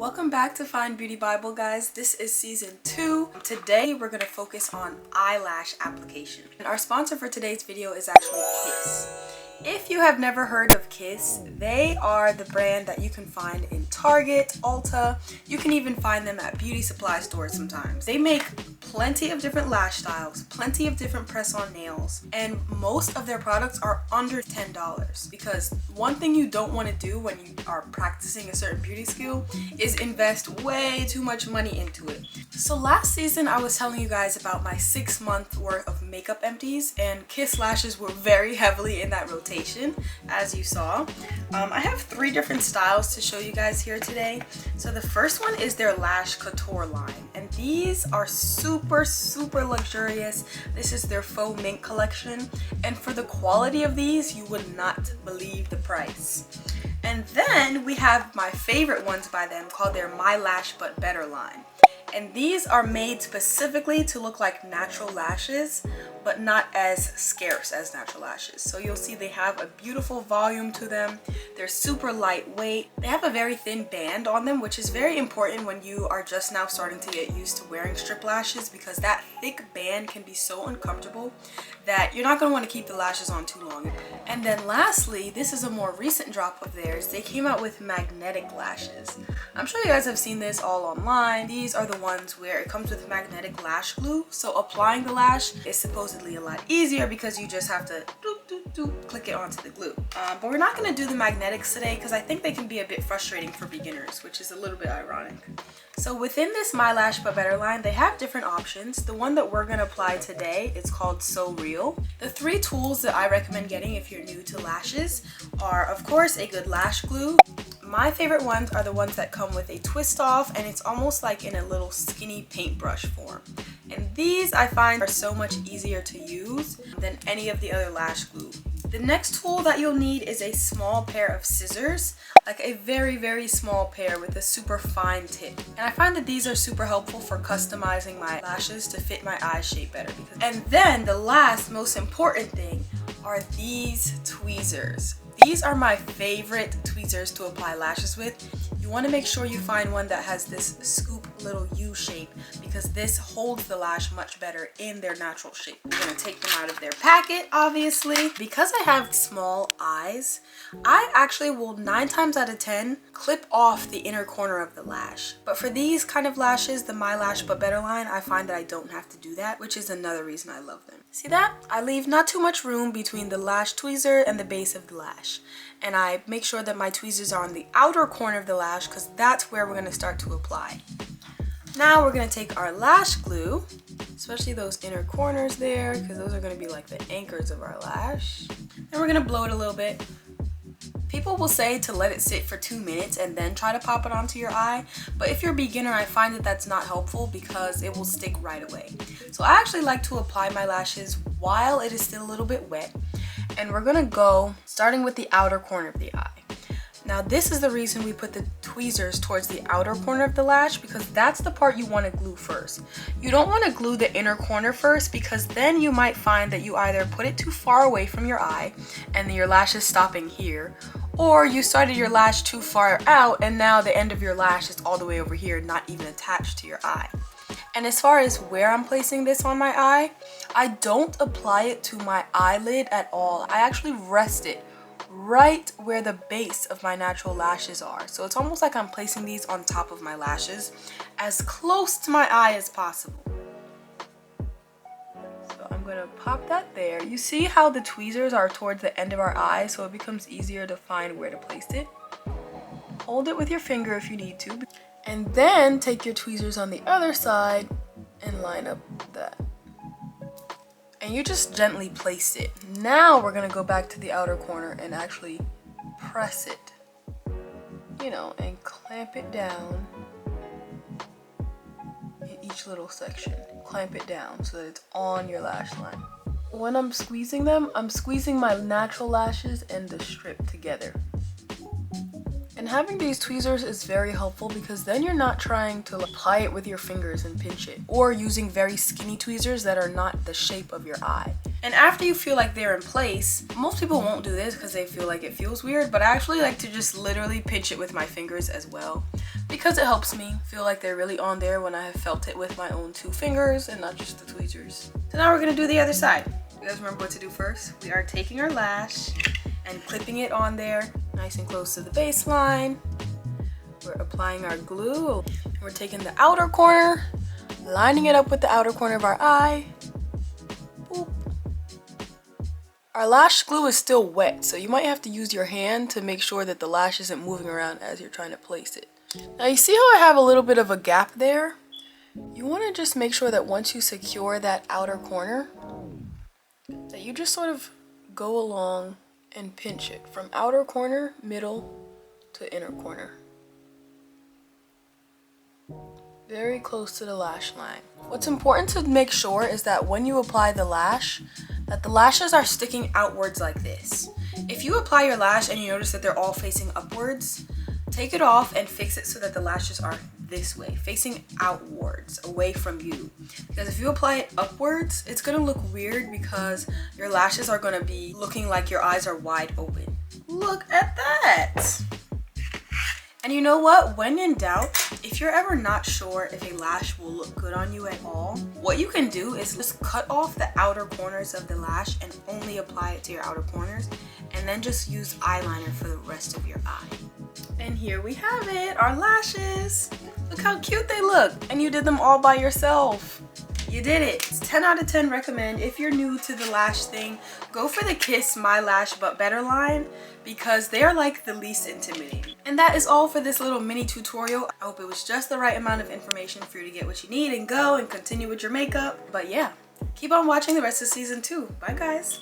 Welcome back to Fine Beauty Bible, guys. This is season 2. Today we're going to focus on eyelash application. And our sponsor for today's video is actually Kiss. If you have never heard of Kiss, they are the brand that you can find in Target, Ulta. You can even find them at beauty supply stores sometimes. They make plenty of different lash styles, plenty of different press-on nails, and most of their products are under $10 because one thing you don't want to do when you are practicing a certain beauty skill is invest way too much money into it. So last season I was telling you guys about my 6-month worth of makeup empties, and Kiss lashes were very heavily in that rotation, as you saw. I have 3 different styles to show you guys here today. So the first one is their Lash Couture line, and these are super luxurious. This is their faux mink collection, and for the quality of these you would not believe the price. And then we have my favorite ones by them called their My Lash But Better line. And these are made specifically to look like natural lashes, but not as scarce as natural lashes. So you'll see they have a beautiful volume to them. They're super lightweight. They have a very thin band on them, which is very important when you are just now starting to get used to wearing strip lashes, because that thick band can be so uncomfortable that you're not going to want to keep the lashes on too long. And then lastly, this is a more recent drop of theirs. They came out with magnetic lashes. I'm sure you guys have seen this all online. These are the ones where it comes with magnetic lash glue. So applying the lash is supposedly a lot easier because you just have to click it onto the glue. But we're not going to do the magnetics today because I think they can be a bit frustrating for beginners, which is a little bit ironic. So within this My Lash But Better line, they have different options. The one that we're going to apply today is called So Real. The 3 tools that I recommend getting if you're new to lashes are, of course, a good lash glue. My favorite ones are the ones that come with a twist off, and it's almost like in a little skinny paintbrush form. And these I find are so much easier to use than any of the other lash glue. The next tool that you'll need is a small pair of scissors, like a very small pair with a super fine tip. And I find that these are super helpful for customizing my lashes to fit my eye shape better. And then the last most important thing are these tweezers. These are my favorite tweezers to apply lashes with. You want to make sure you find one that has this scoop little U shape, because this holds the lash much better in their natural shape. I'm going to take them out of their packet, obviously. Because I have small eyes, I actually will 9 times out of 10 clip off the inner corner of the lash. But for these kind of lashes, the My Lash But Better line, I find that I don't have to do that, which is another reason I love them. See that? I leave not too much room between the lash tweezer and the base of the lash. And I make sure that my tweezers are on the outer corner of the lash because that's where we're going to start to apply. Now we're going to take our lash glue, especially those inner corners there, because those are going to be like the anchors of our lash. And we're going to blow it a little bit. People will say to let it sit for 2 minutes and then try to pop it onto your eye, but if you're a beginner, I find that that's not helpful because it will stick right away. So I actually like to apply my lashes while it is still a little bit wet, and we're gonna go starting with the outer corner of the eye. Now this is the reason we put the tweezers towards the outer corner of the lash, because that's the part you want to glue first. You don't want to glue the inner corner first, because then you might find that you either put it too far away from your eye and your lash is stopping here, or you started your lash too far out and now the end of your lash is all the way over here, not even attached to your eye. And as far as where I'm placing this on my eye, I don't apply it to my eyelid at all. I actually rest it right where the base of my natural lashes are. So it's almost like I'm placing these on top of my lashes, as close to my eye as possible. So I'm gonna pop that there. You see how the tweezers are towards the end of our eye, so it becomes easier to find where to place it. Hold it with your finger if you need to. And then take your tweezers on the other side and line up that. And you just gently place it. Now we're gonna go back to the outer corner and actually press it, you know, and clamp it down in each little section. Clamp it down so that it's on your lash line. When I'm squeezing them, I'm squeezing my natural lashes and the strip together. And And having these tweezers is very helpful because then you're not trying to apply it with your fingers and pinch it, or using very skinny tweezers that are not the shape of your eye. And after you feel like they're in place, most people won't do this because they feel like it feels weird, but I actually like to just literally pinch it with my fingers as well, because it helps me feel like they're really on there when I have felt it with my own 2 fingers and not just the tweezers. So now we're gonna do the other side. You guys remember what to do first? We are taking our lash and clipping it on there nice and close to the baseline. We're applying our glue. We're taking the outer corner, lining it up with the outer corner of our eye. Boop. Our lash glue is still wet, so you might have to use your hand to make sure that the lash isn't moving around as you're trying to place it. Now you see how I have a little bit of a gap there? You want to just make sure that once you secure that outer corner, that you just sort of go along and pinch it from outer corner, middle to inner corner. Very close to the lash line. What's important to make sure is that when you apply the lash, that the lashes are sticking outwards like this. If you apply your lash and you notice that they're all facing upwards, take it off and fix it so that the lashes are this way, facing outwards, away from you. Because if you apply it upwards, it's gonna look weird because your lashes are gonna be looking like your eyes are wide open. Look at that! And you know what? When in doubt, if you're ever not sure if a lash will look good on you at all, what you can do is just cut off the outer corners of the lash and only apply it to your outer corners, and then just use eyeliner for the rest of your eye. And here we have it, our lashes. Look how cute they look, and you did them all by yourself. You did it. It's 10 out of 10 recommend. If you're new to the lash thing, go for the Kiss My Lash But Better line because they are like the least intimidating. And that is all for this little mini tutorial. I hope it was just the right amount of information for you to get what you need and go and continue with your makeup. But yeah, keep on watching the rest of season 2. Bye guys.